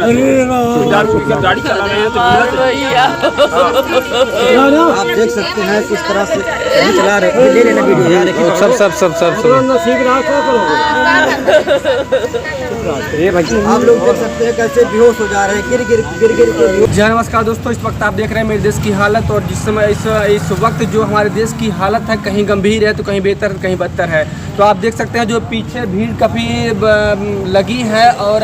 गाड़ी चला रहे हैं तो आप देख सकते हैं किस तरह से चला रहे हैं। ले लेना वीडियो सब आप लोग देख सकते हैं कैसे बेहोश हो जा रहे हैं, गिर गिर के। जय नमस्कार दोस्तों, इस वक्त आप देख रहे हैं मेरे देश की हालत। और जिस समय इस वक्त जो हमारे देश की हालत है, कहीं गंभीर है तो कहीं बेहतर, कहीं बदतर है। तो आप देख सकते हैं जो पीछे भीड़ काफ़ी लगी है और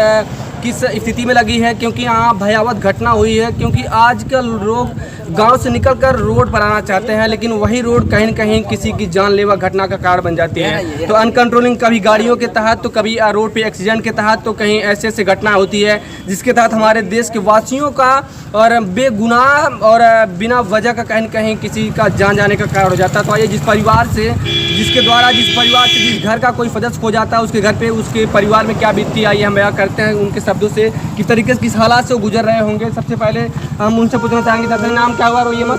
किस स्थिति में लगी है, क्योंकि यहाँ भयावह घटना हुई है। क्योंकि आजकल लोग गांव से निकलकर रोड पर आना चाहते हैं, लेकिन वही रोड कहीं न कहीं किसी की जानलेवा घटना का कारण बन जाती है। तो अनकंट्रोलिंग कभी गाड़ियों के तहत, तो कभी रोड पे एक्सीडेंट के तहत, तो कहीं ऐसे ऐसे घटना होती है जिसके तहत हमारे देश के वासियों का और बेगुनाह और बिना वजह का कहीं न कहीं किसी का जान जाने का कारण हो जाता है। तो आइए जिस परिवार से जिस घर का कोई सदस्य हो जाता है, उसके घर पे उसके परिवार में क्या बीतती है, आइए हम बयां करते हैं उनके शब्दों से किस तरीके से, किस हालात से वो गुजर रहे होंगे। सबसे पहले हम उनसे पूछना चाहेंगे, दादा नाम क्या हुआ? रोइए मत।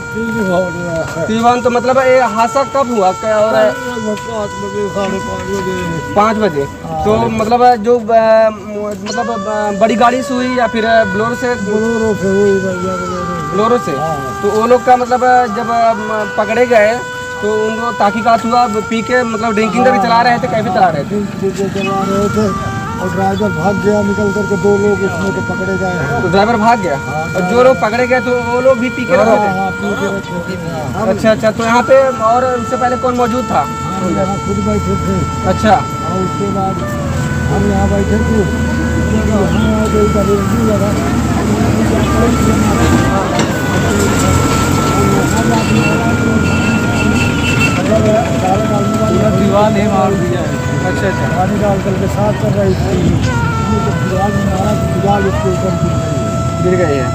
त्रिभुवन। तो मतलब ये हादसा कब हुआ? और 5 बजे। तो मतलब जो मतलब बड़ी गाड़ी से हुई या फिर ब्लोरो से? ब्लोरो से। तो वो लोग का मतलब जब पकड़े गए तो उनको ताकीकात हुआ, पी के मतलब ड्रिंकिंग करके चला रहे थे, कैसे चला रहे थे? और ड्राइवर भाग गया निकल करके, 2 लोग उसमें तो पकड़े गए। तो ड्राइवर भाग गया। और जो लोग पकड़े गए तो वो लोग भी पी के रखे थे? अच्छा। तो यहाँ पे और उससे पहले कौन मौजूद था? यहाँ खुद बैठे थे। अच्छा। और उसके बाद हम यहाँ बैठे थे, दीवार ने मार दिया है। अच्छा। पानी डाल करके साफ कर रही थी, दीवार उसके ऊपर गिर गई है।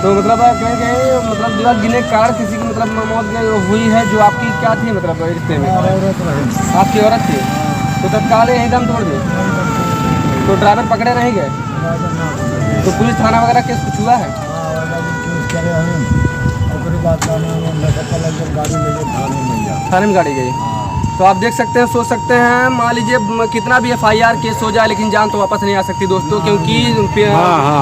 तो मतलब कहीं कहीं मतलब दीवार गिरने के कारण किसी की मतलब मौत हुई है। जो आपकी क्या थी मतलब रिश्ते में? औरत रही। आपकी औरत थी। तो तत्काल यही दम तोड़ दी। तो ड्राइवर पकड़े नहीं गए? तो पुलिस थाना वगैरह केस कुछ हुआ है? थाने में गाड़ी गई। तो आप देख सकते हैं, सोच सकते हैं, मान लीजिए कितना भी FIR केस हो जाए, लेकिन जान तो वापस नहीं आ सकती दोस्तों। क्योंकि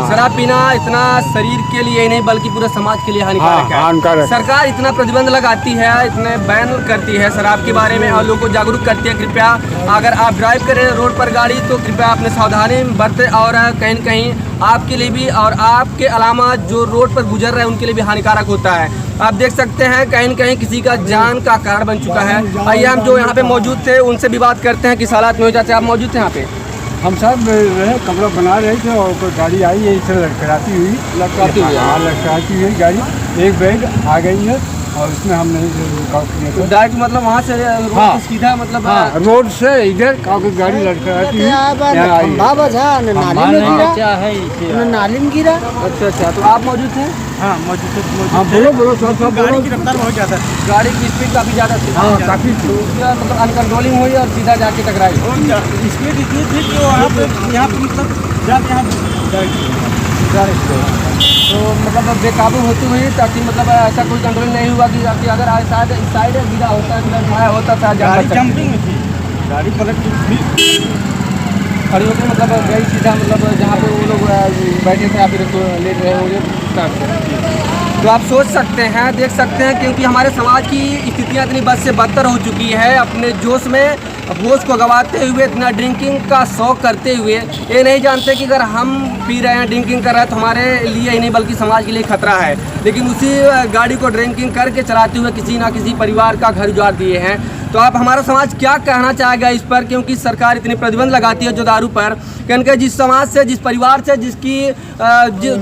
शराब पीना इतना शरीर के लिए ही नहीं बल्कि पूरे समाज के लिए हानिकारक है। सरकार इतना प्रतिबंध लगाती है, इतने बैन करती है शराब के बारे में और लोगों को जागरूक करती है। कृपया अगर आप ड्राइव करें रोड पर गाड़ी तो कृपया अपने सावधानी बरतें। और कहीं न कहीं आपके लिए भी और आपके अलावा जो रोड पर गुजर रहे हैं उनके लिए भी हानिकारक होता है। आप देख सकते हैं कहीं न कहीं किसी का जान का कारण बन चुका है। आइए हम जो यहाँ पे मौजूद थे उनसे भी बात करते हैं किस हालात में हो जाते। आप मौजूद थे यहाँ पे? हम सब कपड़ा बना रहे थे और कोई गाड़ी आई है, इसे लटकाती हुई गाड़ी, एक बैग आ गई है और उसमें हमने डायरेक्ट मतलब वहाँ से रोड सीधा मतलब रोड से इधर गाड़ी लटकाती हुई नाली में गिरा। अच्छा। तो आप मौजूद थे? हाँ मौजूद थे। बोलो गाड़ी की रफ्तार बहुत ज़्यादा थी, गाड़ी की स्पीड काफ़ी ज़्यादा थी। काफ़ी थी। मतलब अनकंट्रोलिंग हुई और सीधा जाके टकराई। स्पीड इतनी थी कि वहाँ पे यहाँ मतलब जाके तो मतलब बेकाबू होती हुई, ताकि मतलब ऐसा कोई कंट्रोल नहीं हुआ कि अगर साइड गिरा होता था जंपिंग में थी, गाड़ी पलट थी खड़ी होकर मतलब गई सीधा मतलब जहाँ पे वो लोग बैठे थे या फिर तो लेट रहे होंगे। तो आप सोच सकते हैं, देख सकते हैं, क्योंकि हमारे समाज की स्थितियाँ इतनी बद से बदतर हो चुकी है। अपने जोश में होश को गंवाते हुए, इतना ड्रिंकिंग का शौक करते हुए ये नहीं जानते कि अगर हम पी रहे हैं, ड्रिंकिंग कर रहे हैं तो हमारे लिए ही नहीं बल्कि समाज के लिए खतरा है। लेकिन उसी गाड़ी को ड्रिंकिंग करके चलाते हुए किसी ना किसी परिवार का घर उजाड़ दिए हैं। तो आप हमारा समाज क्या कहना चाहेगा इस पर? क्योंकि सरकार इतनी प्रतिबंध लगाती है जो दारू पर, क्योंकि जिस समाज से, जिस परिवार से, जिसकी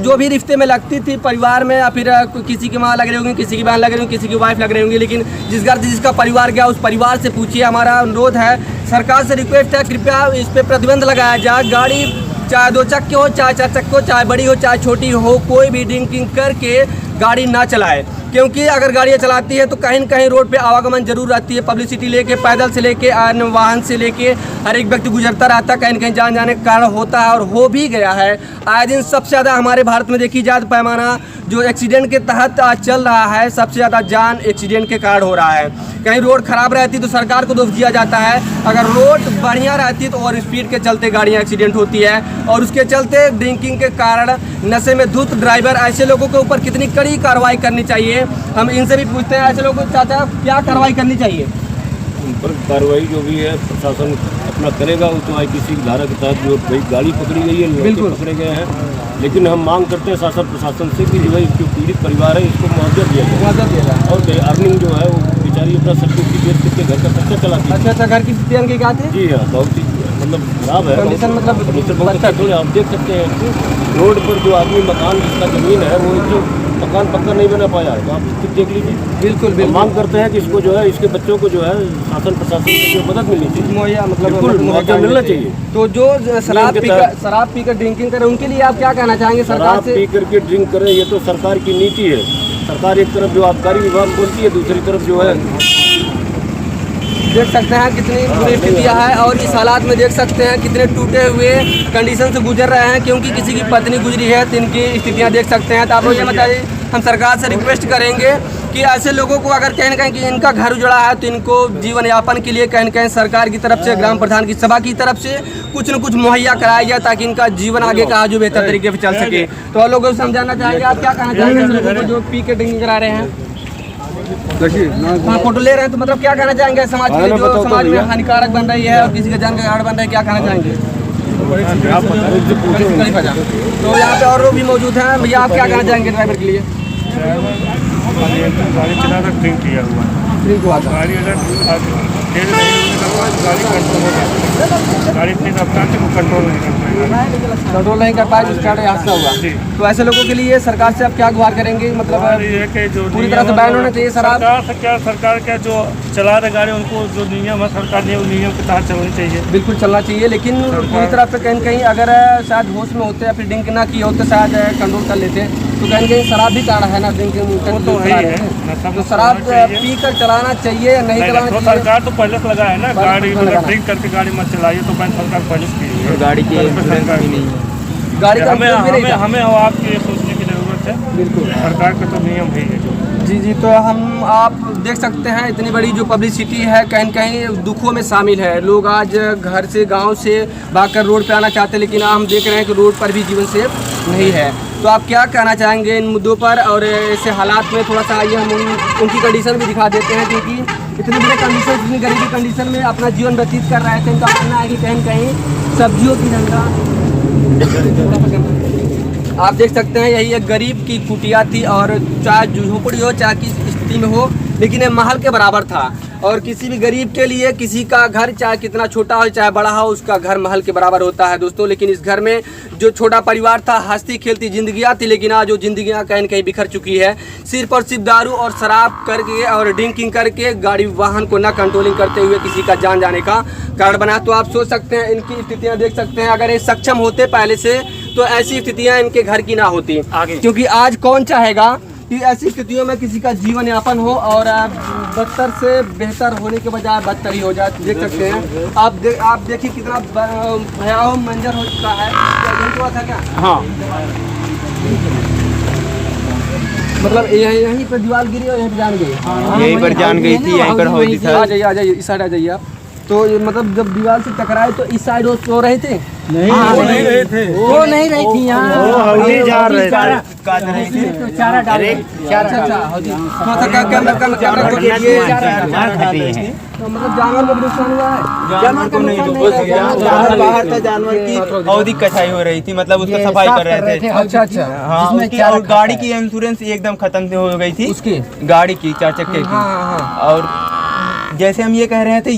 जो भी रिश्ते में लगती थी परिवार में, या फिर किसी की माँ लग रही होंगी, किसी की बहन लग रही होंगी, किसी की वाइफ लग रही होंगी, लेकिन जिस घर से जिसका परिवार गया उस परिवार से पूछिए। हमारा अनुरोध है, सरकार से रिक्वेस्ट है, कृपया इस पर प्रतिबंध लगाया जाए। गाड़ी चाहे 2 चक्के हो, चाहे 4 चक्के हो, चाहे बड़ी हो, चाहे छोटी हो, कोई भी ड्रिंकिंग करके गाड़ी ना चलाए। क्योंकि अगर गाड़ियाँ चलाती है तो कहीं न कहीं रोड पे आवागमन जरूर रहती है। पब्लिसिटी लेके, पैदल से लेके, अन्य वाहन से लेके हर एक व्यक्ति गुजरता रहता है, कहीं न कहीं जान जाने का कारण होता है और हो भी गया है। आए दिन सबसे ज़्यादा हमारे भारत में देखी जाए तो पैमाना जो एक्सीडेंट के तहत आज चल रहा है, सबसे ज़्यादा जान एक्सीडेंट के कारण हो रहा है। कहीं रोड खराब रहती तो सरकार को दोष दिया जाता है, अगर रोड बढ़िया रहती तो और स्पीड के चलते गाड़ियाँ एक्सीडेंट होती है, और उसके चलते ड्रिंकिंग के कारण नशे में धुत ड्राइवर, ऐसे लोगों के ऊपर कितनी कड़ी कार्रवाई करनी चाहिए, हम इनसे भी पूछते हैं। ऐसे लोगों को चाचा क्या कार्रवाई करनी चाहिए? उन पर कार्रवाई जो भी है प्रशासन अपना करेगा। वो तो किसी की धारा के तहत जो भाई गाड़ी पकड़ी गई है, लोग पकड़े गए हैं, लेकिन हम मांग करते हैं शासन प्रशासन से कि जो है जो पीड़ित परिवार है इसको मुआवजा दिया जाए। और अर्निंग जो है वो बेचारी अपना सब कुछ बेच करके घर का खर्चा चलाती है। अच्छा, घर की स्थिति उनकी क्या थी? जी हाँ, बहुत ही मतलब खराब है कंडीशन, मतलब फर्नीचर बहुत अच्छा थोड़े। आप देख सकते हैं रोड पर जो आदमी मकान जिसका जमीन है वो जो मकान पक्का नहीं बना पाया है, तो आप इसको देख लीजिए। बिल्कुल मांग करते हैं कि इसको जो है इसके बच्चों को जो है शासन प्रशासन से जो मदद मिलनी चाहिए, मुहैया मतलब मुआवजा मिलना चाहिए। तो जो शराब पीकर ड्रिंकिंग करें उनके लिए आप क्या कहना चाहेंगे? सरकार शराब से पी करके ड्रिंक करें ये तो सरकार की नीति है। सरकार एक तरफ जो आबकारी विभाग बोलती है, दूसरी तरफ जो है देख सकते हैं कितनी बुरी स्थितियाँ है, और इस हालात में देख सकते हैं कितने टूटे हुए कंडीशन से गुजर रहे हैं, क्योंकि किसी की पत्नी गुजरी है तो इनकी स्थितियाँ देख सकते हैं। तो आप लोग ये बताइए, हम सरकार से रिक्वेस्ट करेंगे कि ऐसे लोगों को अगर कहीं न कहीं कि इनका घर उजड़ा है तो इनको जीवन यापन के लिए कहीं न कहीं सरकार की तरफ से, ग्राम प्रधान की सभा की तरफ से कुछ न कुछ मुहैया कराया जाए, ताकि इनका जीवन आगे का जो बेहतर तरीके से चल सके। तो और लोगों को समझाना चाहेंगे, आप क्या कहना चाहेंगे ऐसे लोगों को जो पी के ड्रिंकिंग करा रहे हैं? देखिए हाँ, फोटो ले रहे हैं, तो मतलब क्या कहना चाहेंगे समाज के लिए जो समाज में हानिकारक बन रही है और किसी का जान का गाड़ बन रहा है, क्या कहना चाहेंगे? तो यहाँ पे और लोग भी मौजूद हैं। भैया आप क्या कहना चाहेंगे ड्राइवर के लिए? गाड़ी चला रहा ड्रिंक किया हुआ गाड़ी, अगर तेज नहीं गाड़ी कंट्रोल हो जाती, गाड़ी इतनी रफ्तार से कंट्रोल नहीं कर पाएगा, कंट्रोल नहीं कर पाए जिस कारण हादसा हुआ। तो ऐसे लोगों के लिए सरकार से आप क्या गुहार करेंगे? मतलब ये है कि जो पूरी तरह से बैन होना चाहिए शराब। सरकार क्या जो चला रहे गाड़ी उनको जो नियम है सरकार ने नियम के तहत चलनी चाहिए। बिल्कुल चलना चाहिए, लेकिन पूरी तरह से कहीं कहीं अगर शायद होश में होते या फिर ड्रिंक ना किए होते शायद कंट्रोल कर लेते, तो कहीं कहीं शराब भी कारण है ना ड्रिंकिंग। तो है, तो शराब पी कर चलाना चाहिए या नहीं चलाना चाहिए? सरकार तो पहले से लगा है ना, गाड़ी मतलब ड्रिंक करके गाड़ी मत चलाइए, तो सरकार पहले से की है। गाड़ी की इंश्योरेंस भी नहीं है, गाड़ी का हमें आपके सोचने की जरूरत है। बिल्कुल सरकार का तो नियम है जो। जी, तो हम आप देख सकते हैं इतनी बड़ी जो पब्लिसिटी है कहीं न कहीं दुखों में शामिल है। लोग आज घर से गांव से भागकर रोड पे आना चाहते हैं, लेकिन हम देख रहे हैं कि रोड पर भी जीवन सेफ नहीं है। तो आप क्या कहना चाहेंगे इन मुद्दों पर? और ऐसे हालात में थोड़ा सा आइए हम उनकी कंडीशन भी दिखा देते हैं, क्योंकि इतनी बड़ी कंडीशन, इतनी गरीबी कंडीशन में अपना जीवन व्यतीत कर रहे थे। इनका मानना है कि कहीं न कहीं सब्जियों की धंधा, आप देख सकते हैं यही एक गरीब की कुटिया थी, और चाहे झोपड़ी हो चाहे किस स्थिति में हो, लेकिन ये महल के बराबर था। और किसी भी गरीब के लिए किसी का घर चाहे कितना छोटा हो चाहे बड़ा हो, उसका घर महल के बराबर होता है दोस्तों। लेकिन इस घर में जो छोटा परिवार था, हंसती खेलती जिंदगियाँ थी, लेकिन आज वो जिंदगियाँ कहीं न कहीं बिखर चुकी है। सिर्फ और सिर्फ दारू और शराब करके और ड्रिंकिंग करके गाड़ी वाहन को ना कंट्रोलिंग करते हुए किसी का जान जाने का कारण बना। तो आप सोच सकते हैं, इनकी स्थितियाँ देख सकते हैं। अगर ये सक्षम होते पहले से तो ऐसी स्थितियाँ इनके घर की ना होती, क्योंकि आज कौन चाहेगा कि ऐसी स्थितियों में किसी का जीवन यापन हो और बदतर से बेहतर होने के बजाय बदतर ही हो जाए। देख सकते हैं आप देखिए कितना भयावह मंजर हो चुका है। था क्या? हाँ, मतलब यहीं पर दीवार गिरी और यहीं पर जान गई। यहीं पर जान गई थी, यहीं पर हो गई थी। आ जाइए इस साइड आ जाइए आप। तो ये मतलब जब दीवार से टकराए तो इस साइड वो सो रहे थे? नहीं, वो नहीं रहे थे, वो नहीं रही थी यहाँ, वो हल्दी जा रहे थे, चारा डाल रहे थे। अच्छा, तो मतलब जानवर को नुकसान हुआ है? जानवर को नहीं, जानवर बाहर था, जानवर की अवधि कटाई हो रही थी, मतलब उसका सफाई कर रहे थे। अच्छा, हाँ, उसकी और गाड़ी की इंश्योरेंस एकदम खत्म हो गई थी, उसकी गाड़ी की 4 चक्के की। और जैसे हम ये कह रहे थे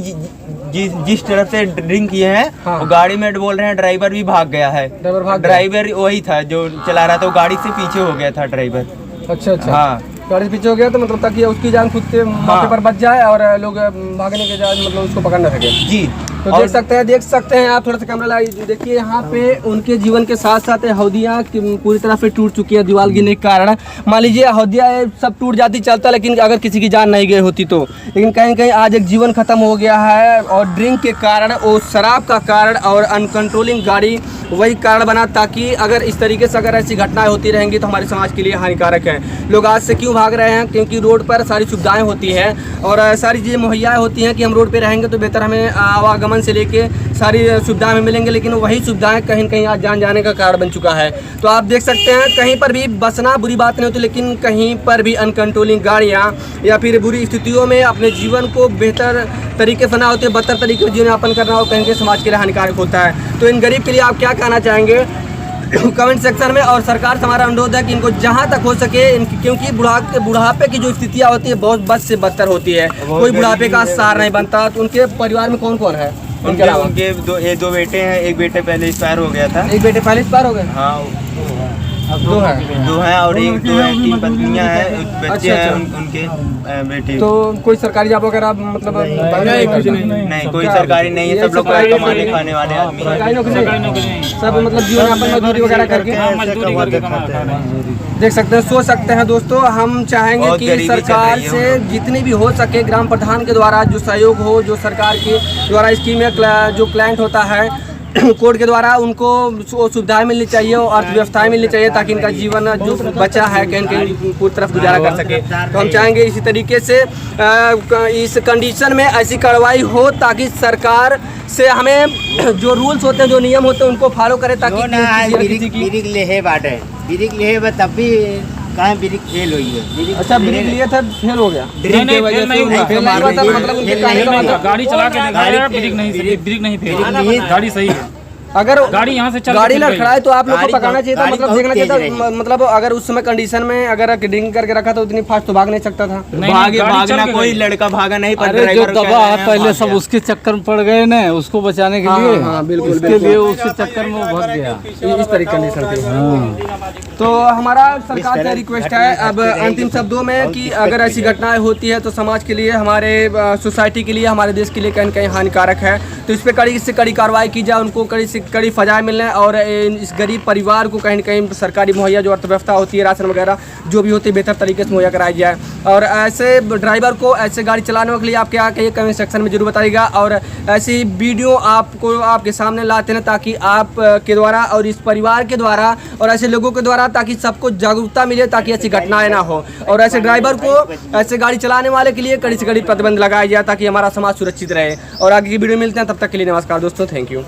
जिस तरफ से ड्रिंक किए हैं, वो गाड़ी में बोल रहे हैं ड्राइवर भी भाग गया है। ड्राइवर वही था जो चला रहा था, वो गाड़ी से पीछे हो गया था ड्राइवर। अच्छा, हाँ, गाड़ी से पीछे हो गया तो मतलब ताकि उसकी जान खुद के मौके पर बच जाए और लोग भागने के जाए मतलब उसको पकड़ न सके। जी। तो देख सकते हैं आप, थोड़ा सा कैमरा लगाइए, देखिए यहाँ पे उनके जीवन के साथ साथ हौदियाँ पूरी तरह से टूट चुकी है दीवार गिरने के कारण। मान लीजिए हौदियाँ सब टूट जाती चलता, लेकिन अगर किसी की जान नहीं गई होती तो, लेकिन कहीं कहीं आज एक जीवन खत्म हो गया है और ड्रिंक के कारण, वो शराब का कारण और अनकंट्रोलिंग गाड़ी वही कारण बना। ताकि अगर इस तरीके से अगर ऐसी घटनाएं होती रहेंगी तो हमारे समाज के लिए हानिकारक है। लोग आज से क्यों भाग रहे हैं? क्योंकि रोड पर सारी सुविधाएं होती हैं और सारी चीज़ें मुहैया होती हैं कि हम रोड पे रहेंगे तो बेहतर हमें आवागमन से लेके सारी सुविधाएं हमें मिलेंगे, लेकिन वही सुविधाएं कहीं कहीं आज जान जाने का कारण बन चुका है। तो आप देख सकते हैं कहीं पर भी बसना बुरी बात नहीं होती, लेकिन कहीं पर भी अनकंट्रोलिंग गाड़ियाँ या फिर बुरी स्थितियों में अपने जीवन को बेहतर तरीके से ना होते बदतर तरीके से जीवन यापन करना हो कहीं के समाज के लिए हानिकारक होता है। तो इन गरीब के लिए आप क्या कहना चाहेंगे कमेंट सेक्शन में? और सरकार से हमारा अनुरोध है कि इनको जहां तक हो सके क्योंकि बुढ़ापे की जो स्थितियां होती है बहुत बद से बदतर होती है, कोई बुढ़ापे का सहारा नहीं बनता। तो उनके परिवार में कौन कौन है? उनके दो बेटे हैं, एक बेटे पहले एक्सपायर हो गया था। एक बेटे पहले एक्सपायर हो गए? हाँ, दो हैं और एक दो है, 3 पत्नियां हैं, बच्चे हैं उनके बेटे। तो कोई सरकारी जॉब वगैरह मतलब नहीं, कोई सरकारी नहीं है, सब लोग कमाने खाने वाले आदमी हैं। सरकारी नौकरी सब मतलब जीवन यापन मजदूरी वगैरह करके देख सकते हैं, सोच सकते हैं दोस्तों। हम चाहेंगे कि सरकार से जितनी भी हो सके ग्राम प्रधान के द्वारा जो सहयोग हो, जो सरकार के द्वारा स्कीमें जो क्लाइंट होता है कोर्ट के द्वारा उनको सुविधाएं मिलनी चाहिए और अर्थव्यवस्थाएं मिलनी चाहिए ताकि इनका जीवन जो बचा है कहीं कहीं पूरी तरफ गुजारा कर सके। तो हम चाहेंगे इसी तरीके से इस कंडीशन में ऐसी कार्रवाई हो ताकि सरकार से हमें जो रूल्स होते हैं, जो नियम होते हैं उनको फॉलो करे ताकि तब भी कहाँ ब्रिक फेल हुई है। अच्छा, ब्रिक लिए था, फेल हो गया? गाड़ी चला के ब्रिक नहीं फेल, गाड़ी सही है। अगर गाड़ी यहाँ से गाड़ी लड़खड़ाए तो आप लोग को पकड़ना चाहिए था, मतलब देखना चाहिए था। मतलब अगर उस समय कंडीशन में अगर ड्रिंक करके रखा तो उतनी फास्ट तो भाग नहीं सकता था। भागना कोई लड़का भागा नहीं, पर जो दबा है पहले सब उसके चक्कर में पड़ गए ना, उसको बचाने के लिए। हाँ, बिल्कुल, उसके लिए उसके चक्कर में वो भाग गया, इस तरीके कंडीशन थी। तो हमारा सरकार से रिक्वेस्ट है अब अंतिम शब्दों में कि अगर ऐसी घटनाएं होती है तो समाज के लिए, हमारे सोसाइटी के लिए, हमारे देश के लिए कहीं कहीं हानिकारक है। तो इस पर कड़ी से कड़ी कार्रवाई की जाए, उनको कड़ी से कड़ी सजाएं मिलने और इस गरीब परिवार को कहीं न कहीं सरकारी मुहैया जो अर्थव्यवस्था होती है, राशन वगैरह जो भी होती है, बेहतर तरीके से मुहैया कराई जाए। और ऐसे ड्राइवर को ऐसे गाड़ी चलाने के लिए आप क्या कहिए कमेंट सेक्शन में जरूर बताइएगा। और ऐसी वीडियो आपको आपके सामने लाते हैं ताकि आप के द्वारा और इस परिवार के द्वारा और ऐसे लोगों के द्वारा ताकि सबको जागरूकता मिले, ताकि ऐसी घटनाएं ना हो। और ऐसे ड्राइवर को, ऐसे गाड़ी चलाने वाले के लिए कड़ी से कड़ी प्रतिबंध लगाया जाए ताकि हमारा समाज सुरक्षित रहे। और आगे की वीडियो मिलते हैं, तब तक के लिए नमस्कार दोस्तों, थैंक यू।